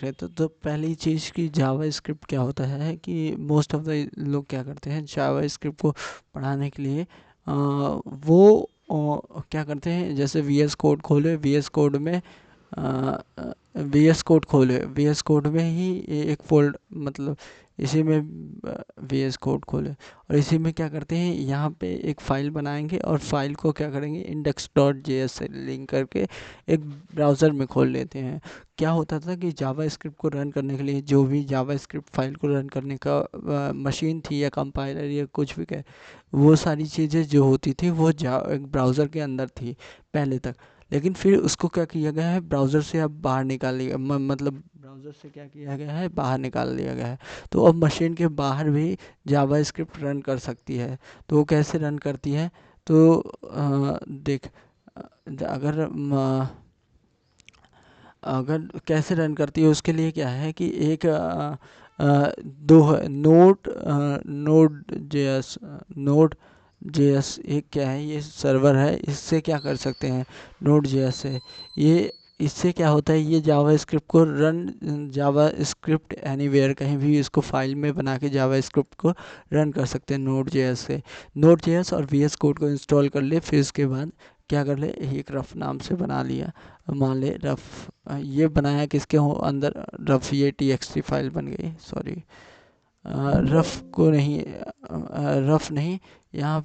रहे थे। तो पहली चीज़ कि जावा स्क्रिप्ट क्या होता है कि मोस्ट ऑफ द लोग क्या करते हैं, जावा स्क्रिप्ट को पढ़ाने के लिए वो क्या करते हैं, जैसे वी एस कोड खोले, वी एस कोड में वी एस कोड खोले, वी एस कोड में ही एक फोल्ड, मतलब इसी में वी एस कोड खोले और इसी में क्या करते हैं, यहाँ पे एक फ़ाइल बनाएंगे और फाइल को क्या करेंगे, इंडेक्स डॉट जे एस से लिंक करके एक ब्राउज़र में खोल लेते हैं। क्या होता था कि जावा स्क्रिप्ट को रन करने के लिए, जो भी जावा स्क्रिप्ट फाइल को रन करने का मशीन थी या कंपाइलर या कुछ भी कहे, वो सारी चीज़ें जो होती थी वो एक ब्राउज़र के अंदर थी पहले तक। लेकिन फिर उसको क्या किया गया है, ब्राउज़र से अब बाहर निकाल लिया, मतलब ब्राउज़र से क्या किया गया है, बाहर निकाल लिया गया है। तो अब मशीन के बाहर भी जावा स्क्रिप्ट रन कर सकती है। तो वो कैसे रन करती है, तो देख, अगर अगर कैसे रन करती है उसके लिए क्या है कि एक दो node node JS node JS एक क्या है, ये सर्वर है, इससे क्या कर सकते हैं, नोड जेएस से ये, इससे क्या होता है, ये जावा स्क्रिप्ट को रन, जावा स्क्रिप्ट एनीवेयर, कहीं भी इसको फाइल में बना के जावा स्क्रिप्ट को रन कर सकते हैं नोड जेएस से। नोड जेएस और वी एस कोड को इंस्टॉल कर ले, फिर उसके बाद क्या कर ले, एक रफ नाम से बना लिया, मान ले रफ, ये बनाया किसके हो अंदर, रफ, ये टी फाइल बन गई, सॉरी, रफ को नहीं, रफ नहीं, यहाँ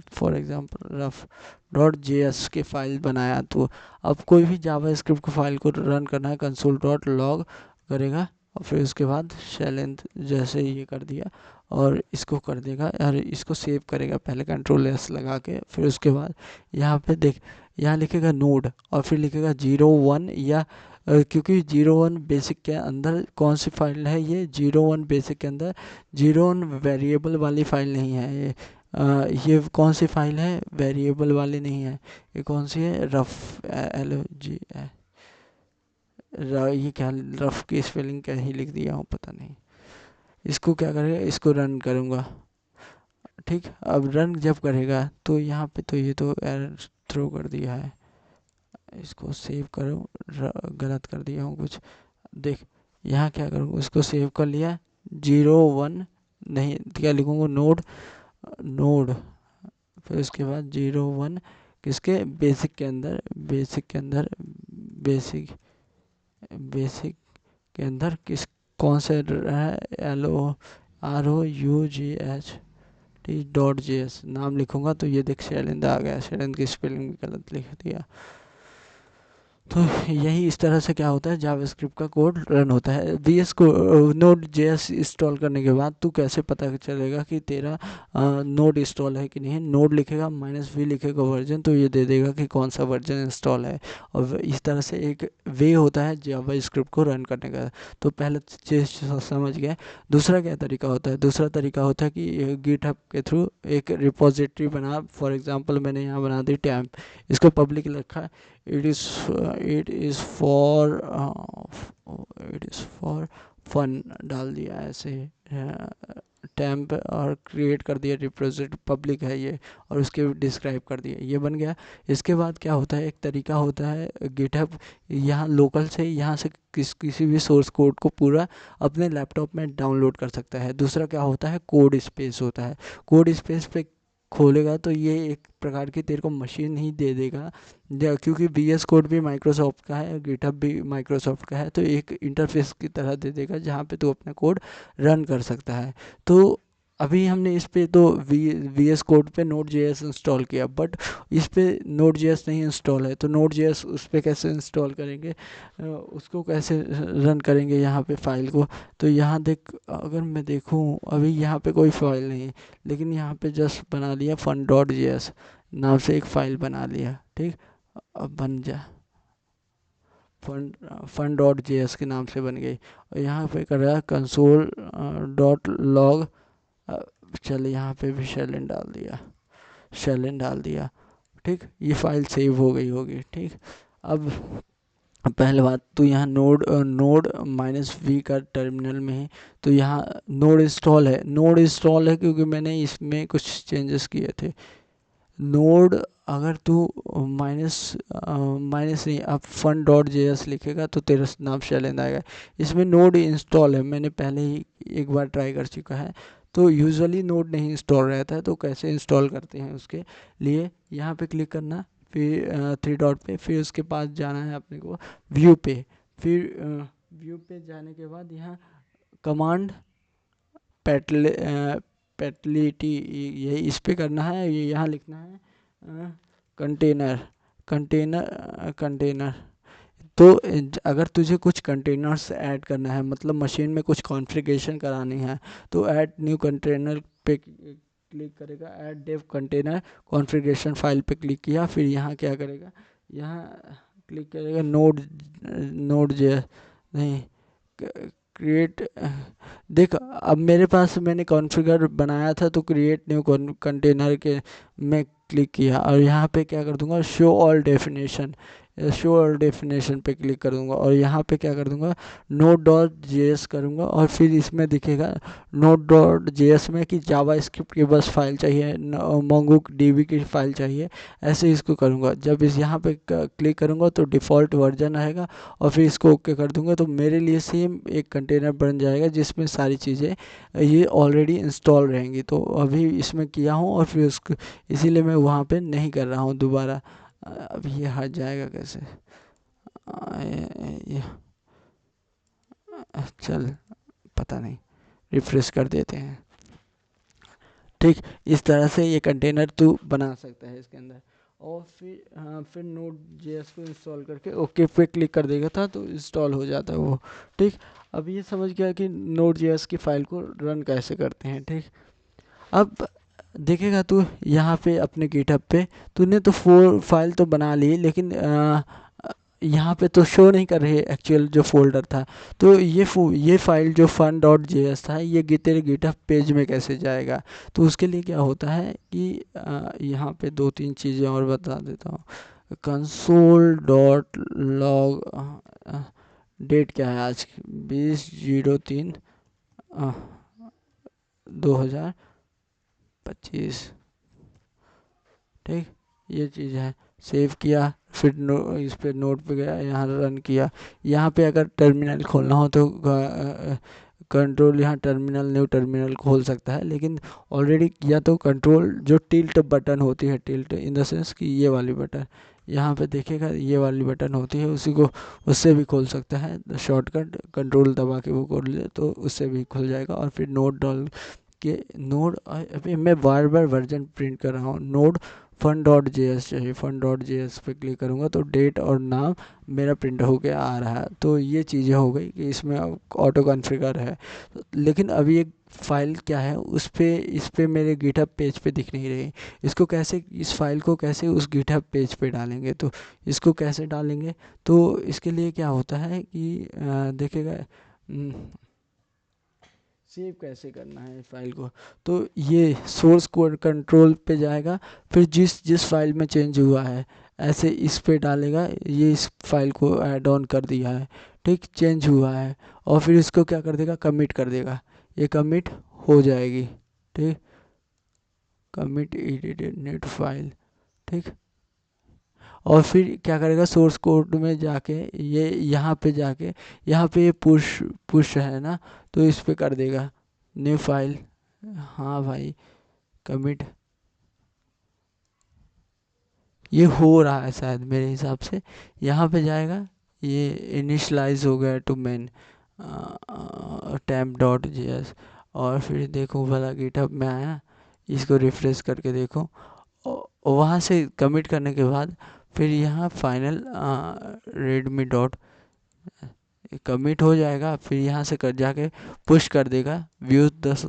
for example rough dot J S के फाइल बनाया। तो अब कोई भी जावा स्क्रिप्ट को फाइल को रन करना है, कंसोल डॉट लॉग करेगा और फिर उसके बाद शैलेंद्र जैसे ये कर दिया और इसको कर देगा और इसको सेव करेगा, पहले कंट्रोल एस लगा के, फिर उसके बाद यहाँ पे देख, यहाँ लिखेगा नोड और फिर लिखेगा 01 या क्योंकि 01 बेसिक के अंदर कौन सी फाइल है, ये 01 बेसिक के अंदर 01 वेरिएबल वाली फाइल नहीं है, ये कौन सी फाइल है, वेरिएबल वाली नहीं है, ये कौन सी है, रफ, एल जी, ये क्या, रफ की स्पेलिंग क्या ही लिख दिया हूँ पता नहीं। इसको क्या करेगा, इसको रन करूँगा, ठीक। अब रन जब करेगा तो यहाँ पे तो ये तो एरर थ्रो कर दिया है, इसको सेव करो, गलत कर दिया हूँ कुछ, देख यहाँ क्या करूँगा, उसको सेव कर लिया, 01 नहीं, क्या लिखूँगा, नोड नोड, फिर उसके बाद 01 किसके, बेसिक के अंदर, बेसिक के अंदर, बेसिक बेसिक के अंदर किस, कौन से है, LOROUGH डॉट जे एस नाम लिखूंगा, तो ये देख शैलेंद्र आ गया, शैलेंद्र की स्पेलिंग भी गलत लिख दिया। तो यही इस तरह से क्या होता है, जावास्क्रिप्ट का कोड रन होता है। वी एस को नोड जेएस इंस्टॉल करने के बाद तू कैसे पता चलेगा कि तेरा नोड इंस्टॉल है कि नहीं है, नोड लिखेगा -v लिखेगा वर्जन, तो ये दे देगा कि कौन सा वर्जन इंस्टॉल है। और इस तरह से एक वे होता है जावास्क्रिप्ट को रन करने का। तो पहले चीज़ समझ गए। दूसरा क्या तरीका होता है, दूसरा तरीका होता है कि गिटहब के थ्रू एक रिपोजिटरी बना, फॉर एग्जांपल मैंने यहाँ बना दी टैम्प, इसको पब्लिक रखा है, it is it is for fun डाल दिया ऐसे, टैम्प और क्रिएट कर दिया, रिप्रेजेंट पब्लिक है ये, और उसके डिस्क्राइब कर दिया, ये बन गया। इसके बाद क्या होता है, एक तरीका होता है गिटहब, यहाँ लोकल से, यहाँ से किसी भी सोर्स कोड को पूरा अपने लैपटॉप में डाउनलोड कर सकता है। दूसरा क्या होता है, कोड स्पेस होता है, कोड स्पेस पे खोलेगा तो ये एक प्रकार की तेरे को मशीन ही दे देगा, क्योंकि वी एस कोड भी माइक्रोसॉफ्ट का है, गिटहब भी माइक्रोसॉफ्ट का है, तो एक इंटरफेस की तरह दे देगा जहाँ पे तू अपना कोड रन कर सकता है। तो अभी हमने इस पे तो वी एस कोड पे नोड जे एस इंस्टॉल किया, बट इस पे नोड जे एस नहीं इंस्टॉल है, तो नोड जे एस उस पर कैसे इंस्टॉल करेंगे, उसको कैसे रन करेंगे यहाँ पे फाइल को। तो यहाँ देख, अगर मैं देखूँ अभी यहाँ पे कोई फाइल नहीं है, लेकिन यहाँ पे जस्ट बना लिया फन डॉट जे एस नाम से एक फ़ाइल बना लिया, ठीक। अब बन जा, फन डॉट जे एस के नाम से बन गई, और यहाँ पे कर रहा है कंसोल डॉट लॉग, चल यहाँ पे भी शैलेंद्र डाल दिया, शैलेंद्र डाल दिया, ठीक। ये फाइल सेव हो गई होगी, ठीक। अब पहले बात तो यहाँ नोड -v का टर्मिनल में है, तो यहाँ नोड इंस्टॉल है, नोड इंस्टॉल है क्योंकि मैंने इसमें कुछ चेंजेस किए थे। नोड अगर तू माइनस माइनस नहीं, अब फन डॉट जे एस लिखेगा तो तेरा नाम शैलेंद्र आएगा। इसमें नोड इंस्टॉल है, मैंने पहले ही एक बार ट्राई कर चुका है। तो यूजुअली नोड नहीं इंस्टॉल रहता है, तो कैसे इंस्टॉल करते हैं उसके लिए यहाँ पे क्लिक करना, फिर थ्री डॉट पे, फिर उसके पास जाना है अपने को व्यू पे। फिर व्यू पे जाने के बाद यहाँ कमांड पैटले पैटलिटी, यही इस पे करना है। ये यहाँ लिखना है कंटेनर कंटेनर। तो अगर तुझे कुछ कंटेनर्स ऐड करना है, मतलब मशीन में कुछ कॉन्फ़िगरेशन करानी है, तो ऐड न्यू कंटेनर पे क्लिक करेगा, add dev container configuration file पे क्लिक किया, फिर यहाँ क्या करेगा, यहाँ क्लिक करेगा नोड नोड जे नहीं क्रिएट। देख अब मेरे पास मैंने कॉन्फ़िगर बनाया था, तो क्रिएट न्यू कंटेनर के में क्लिक किया और यहाँ पे क्या कर दूंगा, show all definition, show all definition पे क्लिक कर दूंगा और यहाँ पे क्या कर दूंगा, नोड डॉट जे एस करूँगा और फिर इसमें दिखेगा नोड डॉट जे एस में कि जावा स्क्रिप्ट की बस फाइल चाहिए, मोंगो डीबी की फाइल चाहिए, ऐसे इसको करूँगा। जब इस यहाँ पे क्लिक करूँगा तो डिफ़ॉल्ट वर्जन आएगा और फिर इसको ओके कर दूंगा, तो मेरे लिए सेम एक कंटेनर बन जाएगा जिसमें सारी चीज़ें ये ऑलरेडी इंस्टॉल रहेंगी। तो अभी इसमें किया हूँ और फिर उसको इसीलिए मैं वहाँ पे नहीं कर रहा हूँ दोबारा। अब ये हट जाएगा कैसे, ये चल पता नहीं, रिफ्रेश कर देते हैं। ठीक, इस तरह से ये कंटेनर तू बना सकता है इसके अंदर। और फिर हाँ, फिर नोड जेएस को इंस्टॉल करके ओके पे क्लिक कर देगा था तो इंस्टॉल हो जाता है वो। ठीक, अब ये समझ गया कि नोड जेएस की फाइल को रन कैसे करते हैं। ठीक, अब देखेगा तू यहाँ पे अपने गिटहब पे तूने तो फाइल तो बना ली, लेकिन यहाँ पे तो शो नहीं कर रही एक्चुअल जो फोल्डर था। तो ये फाइल जो फन डॉट जे एस था, ये तेरे गिटहब पेज में कैसे जाएगा। तो उसके लिए क्या होता है कि यहाँ पे दो तीन चीज़ें और बता देता हूँ। कंसोल डॉट लॉग, डेट क्या है आज की, 20/3/2025। ठीक, ये चीज़ है। सेव किया, फिर इस पे नोट पे गया, यहाँ रन किया। यहाँ पे अगर टर्मिनल खोलना हो तो कंट्रोल, यहाँ टर्मिनल न्यू टर्मिनल खोल सकता है, लेकिन ऑलरेडी किया तो कंट्रोल जो टिल्ट बटन होती है, टिल्ट इन द सेंस कि ये वाली बटन यहाँ पे देखेगा, ये वाली बटन होती है, उसी को उससे भी खोल सकता है। शॉर्टकट कंट्रोल दबा के वो खोल ले तो उससे भी खुल जाएगा। और फिर नोट डाल के नोड, अभी मैं बार बार वर्जन प्रिंट कर रहा हूँ, node fun dot J S चाहिए, फन डॉट जे एस पे क्लिक करूँगा तो डेट और नाम मेरा प्रिंट होके आ रहा है। तो ये चीज़ें हो गई कि इसमें ऑटो कॉन्फ़िगर है। लेकिन अभी एक फाइल क्या है, इस पे मेरे गिटहब पेज पे दिख नहीं रही। इसको कैसे, इस फाइल को कैसे उस गिटहब पेज पे डालेंगे, तो इसको कैसे डालेंगे, तो इसके लिए क्या होता है कि देखेगा सेव कैसे करना है फाइल को। तो ये सोर्स कोड कंट्रोल पे जाएगा, फिर जिस फाइल में चेंज हुआ है ऐसे इस पे डालेगा, ये इस फाइल को ऐड ऑन कर दिया है, ठीक, चेंज हुआ है, और फिर इसको क्या कर देगा, कमिट कर देगा, ये कमिट हो जाएगी। ठीक, कमिट एडिटेड नेट फाइल। ठीक, और फिर क्या करेगा, सोर्स कोड में जाके ये यहाँ पे जाके यहाँ पे पुश है ना, तो इस पे कर देगा न्यू फाइल। हाँ भाई, कमिट ये हो रहा है शायद मेरे हिसाब से। यहाँ पे जाएगा, ये इनिशलाइज हो गया to main temp dot J S. और फिर देखो भला गिटहब में आया, इसको रिफ्रेश करके देखो, वहाँ से कमिट करने के बाद फिर यहाँ फाइनल रेडमी डॉट कमिट हो जाएगा। फिर यहाँ से कर जाके पुश कर देगा व्यू 10,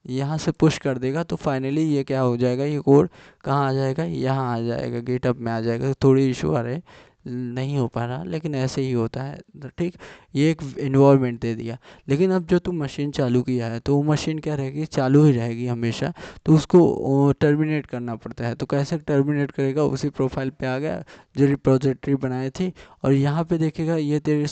यहाँ से पुश कर देगा तो फाइनली ये क्या हो जाएगा, ये कोड कहाँ आ जाएगा, यहाँ आ जाएगा, गिटहब में आ जाएगा। थोड़ी इशू आ रहे, नहीं हो पा रहा, लेकिन ऐसे ही होता है। तो ठीक, ये एक इन्वायरमेंट दे दिया। लेकिन अब जो तू मशीन चालू किया है तो वो मशीन क्या रहेगी, चालू ही रहेगी हमेशा। तो उसको टर्मिनेट करना पड़ता है। तो कैसे टर्मिनेट करेगा, उसी प्रोफाइल पे आ गया जो रिपोजिटरी बनाई थी, और यहाँ पे देखेगा ये तेरे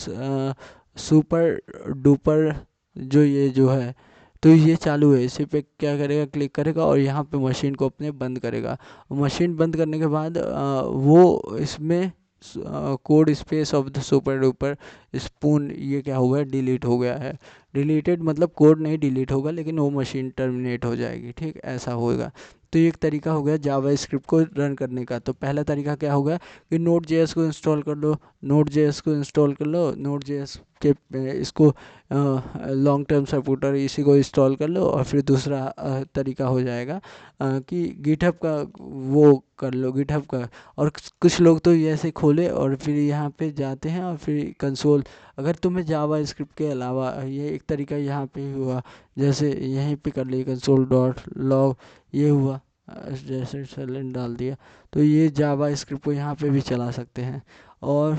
सुपर डुपर जो ये जो है तो ये चालू है, इसी पे क्या करेगा, क्लिक करेगा और यहाँ पे मशीन को अपने बंद करेगा। मशीन बंद करने के बाद वो इसमें code space of the super duper spoon ये क्या हुआ है, डिलीट हो गया है। डिलीटेड मतलब कोड नहीं डिलीट होगा लेकिन वो मशीन टर्मिनेट हो जाएगी, ठीक, ऐसा होगा। तो ये एक तरीका हो गया जावा स्क्रिप्ट को रन करने का। तो पहला तरीका क्या होगा कि नोड जेएस को इंस्टॉल कर लो, नोड जेएस को इंस्टॉल कर लो, नोड जेएस के इसको लॉन्ग टर्म सपोर्टर इसी को इंस्टॉल कर लो। और फिर दूसरा तरीका हो जाएगा कि गिटहब का वो कर लो, गिटहब का। और कुछ लोग तो ये ऐसे खोले और फिर यहाँ पे जाते हैं और फिर कंसोल, अगर तुम्हें जावा स्क्रिप्ट के अलावा ये एक तरीका यहाँ पे हुआ, जैसे यहीं पे कर लिए कंसोल डॉट लॉग, ये हुआ जैसे सेलेंट डाल दिया, तो ये जावा स्क्रिप्ट को यहाँ पे भी चला सकते हैं। और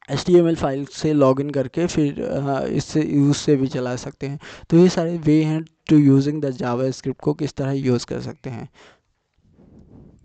HTML फाइल से लॉगिन करके फिर इससे उससे भी चला सकते हैं। तो ये सारे वे हैं to using the JavaScript को किस तरह यूज़ कर सकते हैं।